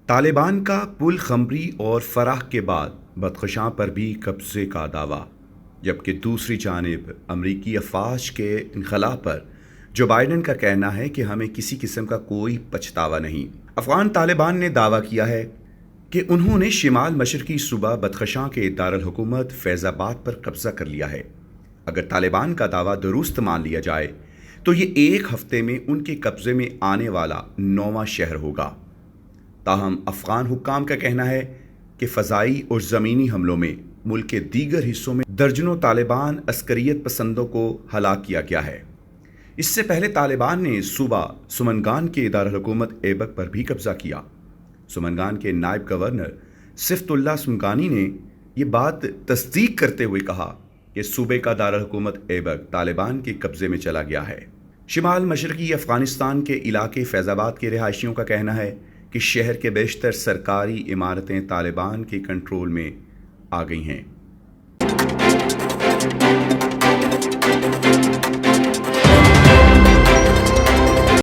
طالبان کا پل خمری اور فراہ کے بعد بدخشاں پر بھی قبضے کا دعویٰ، جبکہ دوسری جانب امریکی افواج کے انخلا پر جو بائیڈن کا کہنا ہے کہ ہمیں کسی قسم کا کوئی پچھتاوا نہیں۔ افغان طالبان نے دعویٰ کیا ہے کہ انہوں نے شمال مشرقی صوبہ بدخشاں کے دارالحکومت فیض آباد پر قبضہ کر لیا ہے۔ اگر طالبان کا دعویٰ درست مان لیا جائے تو یہ ایک ہفتے میں ان کے قبضے میں آنے والا 9واں شہر ہوگا۔ تاہم افغان حکام کا کہنا ہے کہ فضائی اور زمینی حملوں میں ملک کے دیگر حصوں میں درجنوں طالبان عسکریت پسندوں کو ہلاک کیا گیا ہے۔ اس سے پہلے طالبان نے صوبہ سمنگان کے دارالحکومت ایبک پر بھی قبضہ کیا۔ سمنگان کے نائب گورنر صفت اللہ سمگانی نے یہ بات تصدیق کرتے ہوئے کہا کہ صوبے کا دارالحکومت ایبک طالبان کے قبضے میں چلا گیا ہے۔ شمال مشرقی افغانستان کے علاقے فیض آباد کے رہائشیوں کا کہنا ہے کہ شہر کے بیشتر سرکاری عمارتیں طالبان کے کنٹرول میں آ گئی ہیں۔